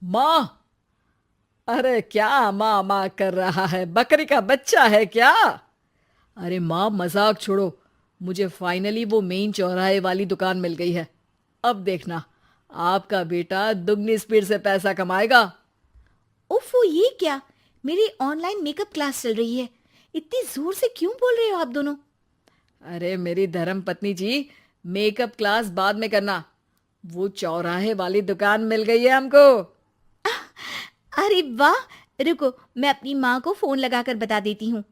माँ। अरे क्या माँ माँ कर रहा है? बकरी का बच्चा है क्या? अरे माँ, मजाक छोड़ो। मुझे फाइनली वो मेन चौराहे वाली दुकान मिल गई है। अब देखना, आपका बेटा दुगनी स्पीड से पैसा कमाएगा। ओफो, ये क्या? मेरी ऑनलाइन मेकअप क्लास चल रही है। इतनी जोर से क्यों बोल रहे हो आप दोनों? अरे मेरी धर्म पत्नी जी, मेकअप क्लास बाद में करना। वो चौराहे वाली दुकान मिल गई है हमको। अरे वाह! रुको, मैं अपनी माँ को फोन लगाकर बता देती हूँ।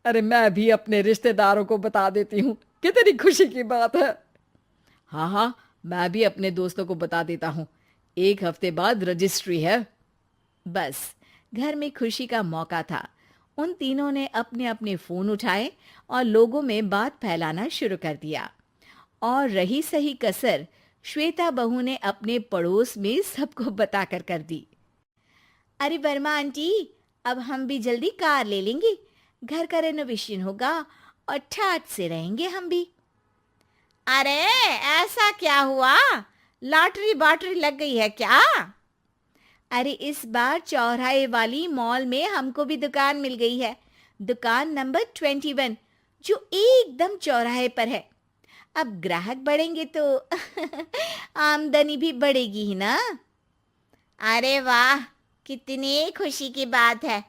अरे मैं भी अपने रिश्तेदारों को बता देती हूँ। कितनी खुशी की बात है। हाँ हाँ, मैं भी अपने दोस्तों को बता देता हूँ। 1 हफ्ते बाद रजिस्ट्री है। बस, घर में खुशी का मौका था। उन तीनों ने अपने अपने फोन उठाए और लोगों में बात फैलाना शुरू कर दिया। और रही सही कसर, श्वेता बहू ने अपने पड़ोस में सबको बताकर कर दी। अरे वर्मा आंटी, अब हम भी जल्दी कार ले लेंगे। घर का रेनोवेशन होगा और ठाट से रहेंगे हम भी। अरे, ऐसा क्या हुआ? लॉटरी बाटरी लग गई है क्या? अरे, इस बार चौराहे वाली मॉल में हमको भी दुकान मिल गई है। दुकान नंबर 21, जो एकदम चौराहे पर है। अब ग्राहक बढ़ेंगे तो आमदनी भी बढ़ेगी ही ना। अरे वाह, कितनी खुशी की बात है।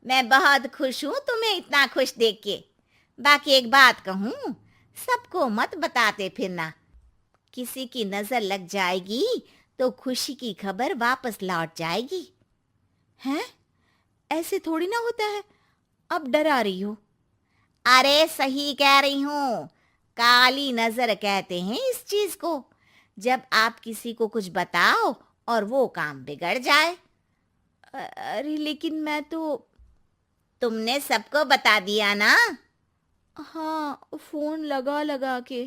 मैं बहुत खुश हूँ तुम्हें इतना खुश देख के। बाकी एक बात कहूँ, सबको मत बताते फिरना। किसी की नजर लग जाएगी तो खुशी की खबर वापस लौट जाएगी। हैं? ऐसे थोड़ी ना होता है। अब डरा रही हो? अरे सही कह रही हूँ। काली नजर कहते हैं इस चीज को, जब आप किसी को कुछ बताओ और वो काम बिगड़ जाए। अरे लेकिन मैं तो। तुमने सबको बता दिया ना? हाँ, फोन लगा लगा के।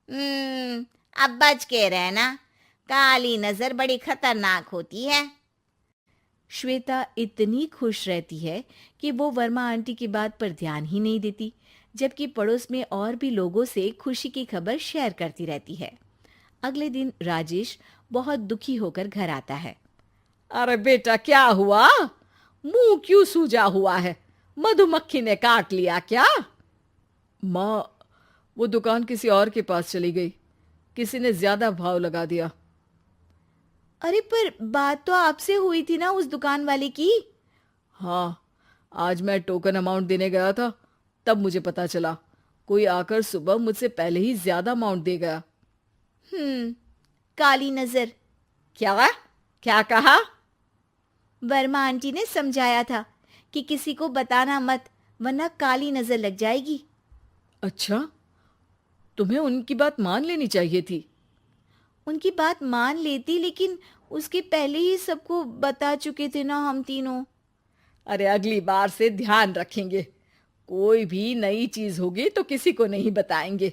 हम्म, अब बच के रहना। काली नजर बड़ी खतरनाक होती है। श्वेता इतनी खुश रहती है कि वो वर्मा आंटी की बात पर ध्यान ही नहीं देती, जबकि पड़ोस में और भी लोगों से खुशी की खबर शेयर करती रहती है। अगले दिन राजेश बहुत दुखी होकर घर आता है। अरे बेटा, क्या हुआ? मुंह क्यों सूजा हुआ है? मधुमक्खी ने काट लिया क्या? माँ, वो दुकान किसी और के पास चली गई। किसी ने ज्यादा भाव लगा दिया। अरे पर बात तो आपसे हुई थी ना उस दुकान वाले की। हाँ, आज मैं टोकन अमाउंट देने गया था, तब मुझे पता चला। कोई आकर सुबह मुझसे पहले ही ज्यादा अमाउंट दे गया। हम्म, काली नजर। क्या? क्या कहा? वर्मा आंटी ने समझाया था कि किसी को बताना मत, वरना काली नजर लग जाएगी। अच्छा, तुम्हें उनकी बात मान लेनी चाहिए थी। उनकी बात मान लेती, लेकिन उसके पहले ही सबको बता चुके थे ना हम तीनों। अरे अगली बार से ध्यान रखेंगे। कोई भी नई चीज होगी तो किसी को नहीं बताएंगे।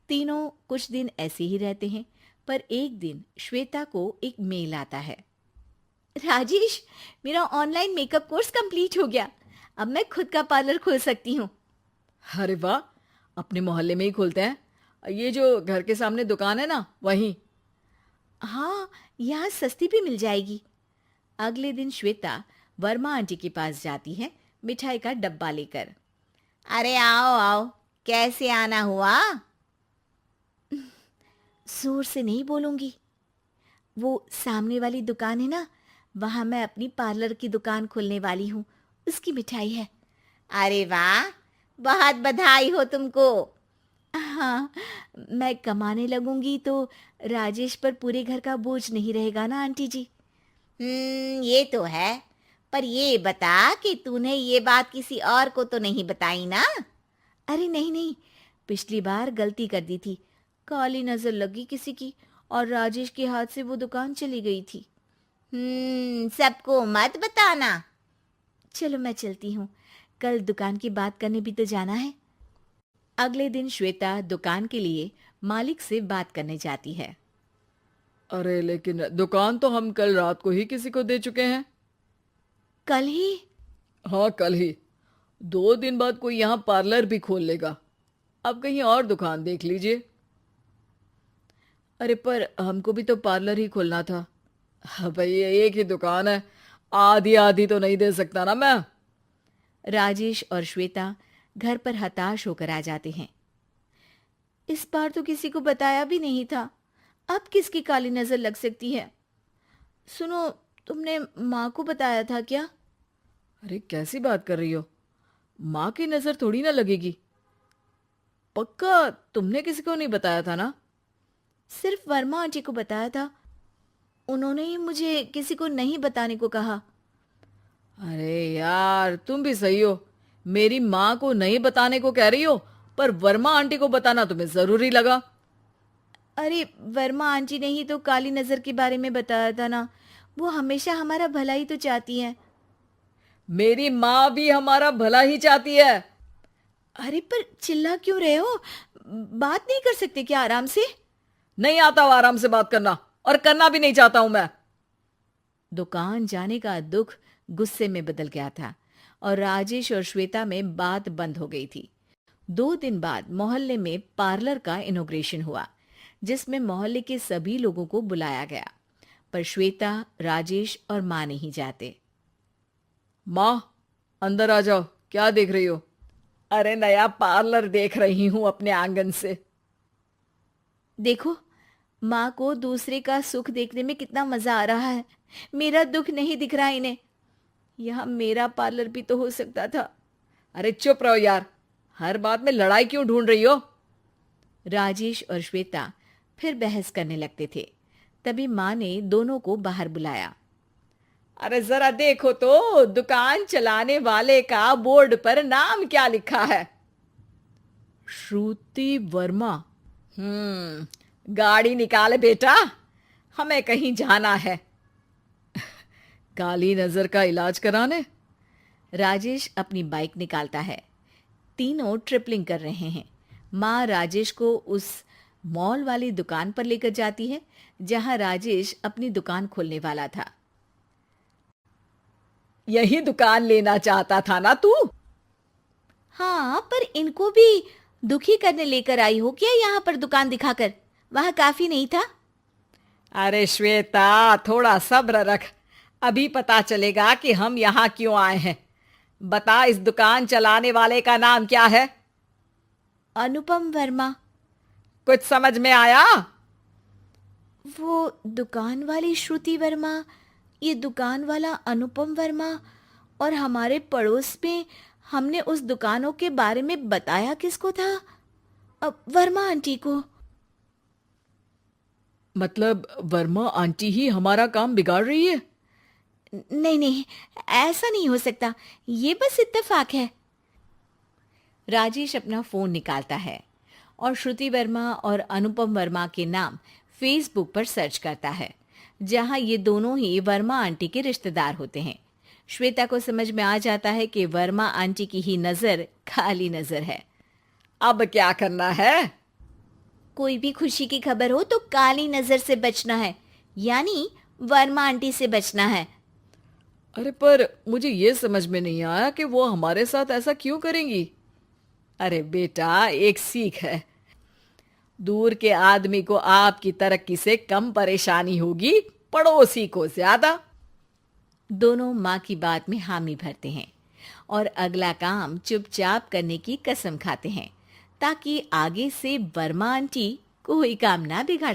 तीनों कुछ दिन ऐसे ही रहते हैं, पर एक दिन श्वेता को एक मेल आता है। राजेश, मेरा ऑनलाइन मेकअप कोर्स कंप्लीट हो गया। अब मैं खुद का पार्लर खोल सकती हूँ। अरे वाह, अपने मोहल्ले में ही खोलते हैं। ये जो घर के सामने दुकान है ना, वहीं। हाँ, यहाँ सस्ती भी मिल जाएगी। अगले दिन श्वेता वर्मा आंटी के पास जाती है, मिठाई का डब्बा लेकर। अरे आओ आओ, कैसे आना हुआ? जोर से नहीं बोलूंगी। वो सामने वाली दुकान है ना, वहां मैं अपनी पार्लर की दुकान खोलने वाली हूँ। उसकी मिठाई है। अरे वाह, बहुत बधाई हो तुमको। हाँ, मैं कमाने लगूंगी तो राजेश पर पूरे घर का बोझ नहीं रहेगा ना आंटी जी। ये तो है। पर ये बता कि तूने ये बात किसी और को तो नहीं बताई ना? अरे नहीं नहीं, पिछली बार गलती कर दी थी। काली नजर लगी किसी की और राजेश के हाथ से वो दुकान चली गई थी। सबको मत बताना। चलो मैं चलती हूँ, कल दुकान की बात करने भी तो जाना है। अगले दिन श्वेता दुकान के लिए मालिक से बात करने जाती है। अरे लेकिन दुकान तो हम कल रात को ही किसी को दे चुके हैं। कल ही? हाँ, कल ही। 2 दिन बाद कोई यहाँ पार्लर भी खोल लेगा। अब कहीं और दुकान देख लीजिए। अरे पर हमको भी तो पार्लर ही खोलना था। हाँ भाई, एक ही दुकान है, आधी आधी तो नहीं दे सकता ना मैं। राजेश और श्वेता घर पर हताश होकर आ जाते हैं। इस बार तो किसी को बताया भी नहीं था, अब किसकी काली नजर लग सकती है। सुनो, तुमने माँ को बताया था क्या? अरे कैसी बात कर रही हो? माँ की नजर थोड़ी ना लगेगी। पक्का तुमने किसी को नहीं बताया था ना? सिर्फ वर्मा आंटी को बताया था, उन्होंने ही मुझे किसी को नहीं बताने को कहा। अरे यार, तुम भी सही हो। मेरी माँ को नहीं बताने को कह रही हो, पर वर्मा आंटी को बताना तुम्हें जरूरी लगा। अरे वर्मा आंटी ने ही तो काली नजर के बारे में बताया था ना, वो हमेशा हमारा भला ही तो चाहती है। मेरी माँ भी हमारा भला ही चाहती है। अरे पर चिल्ला क्यों रहे हो? बात नहीं कर सकते क्या आराम से? नहीं आता वो आराम से बात करना, और करना भी नहीं चाहता हूं मैं। दुकान जाने का दुख गुस्से में बदल गया था और राजेश और श्वेता में बात बंद हो गई थी। 2 दिन बाद मोहल्ले में पार्लर का इनॉग्रेशन हुआ, जिसमें मोहल्ले के सभी लोगों को बुलाया गया, पर श्वेता, राजेश और माँ नहीं जाते। माँ, अंदर आ जाओ, क्या देख रही हो? अरे नया पार्लर देख रही हूं अपने आंगन से। देखो, माँ को दूसरे का सुख देखने में कितना मजा आ रहा है, मेरा दुख नहीं दिख रहा इन्हें। यहाँ मेरा पार्लर भी तो हो सकता था। अरे चुप रहो यार, हर बात में लड़ाई क्यों ढूंढ रही हो? राजेश और श्वेता फिर बहस करने लगते थे। तभी माँ ने दोनों को बाहर बुलाया। अरे जरा देखो तो, दुकान चलाने वाले का बोर्ड पर नाम क्या लिखा है? श्रुति वर्मा। गाड़ी निकाले बेटा, हमें कहीं जाना है। काली नजर का इलाज कराने? राजेश अपनी बाइक निकालता है। तीनों ट्रिपलिंग कर रहे हैं। माँ राजेश को उस मॉल वाली दुकान पर लेकर जाती है जहां राजेश अपनी दुकान खोलने वाला था। यही दुकान लेना चाहता था ना तू? हाँ, पर इनको भी दुखी करने लेकर आई हो क्या यहाँ पर दुकान दिखाकर? वहां काफी नहीं था? अरे श्वेता, थोड़ा सब्र रख, अभी पता चलेगा कि हम यहाँ क्यों आए हैं। बता, इस दुकान चलाने वाले का नाम क्या है? अनुपम वर्मा। कुछ समझ में आया? वो दुकान वाली श्रुति वर्मा, ये दुकान वाला अनुपम वर्मा, और हमारे पड़ोस में हमने उस दुकानों के बारे में बताया किसको था? अब वर्मा आंटी को। मतलब वर्मा आंटी ही हमारा काम बिगाड़ रही है? नहीं नहीं, ऐसा नहीं हो सकता, ये बस इत्तेफाक है। राजेश अपना फोन निकालता है और श्रुति वर्मा और अनुपम वर्मा के नाम फेसबुक पर सर्च करता है, जहां ये दोनों ही वर्मा आंटी के रिश्तेदार होते हैं। श्वेता को समझ में आ जाता है कि वर्मा आंटी की ही नजर काली नजर है। अब क्या करना है? कोई भी खुशी की खबर हो तो काली नजर से बचना है, यानी वर्मा आंटी से बचना है। अरे पर मुझे ये समझ में नहीं आया कि वो हमारे साथ ऐसा क्यों करेंगी। अरे बेटा, एक सीख है, दूर के आदमी को आपकी तरक्की से कम परेशानी होगी, पड़ोसी को ज्यादा। दोनों माँ की बात में हामी भरते हैं और अगला काम चुपचाप करने की कसम खाते हैं, ताकि आगे से वर्मा आंटी कोई काम ना बिगाड़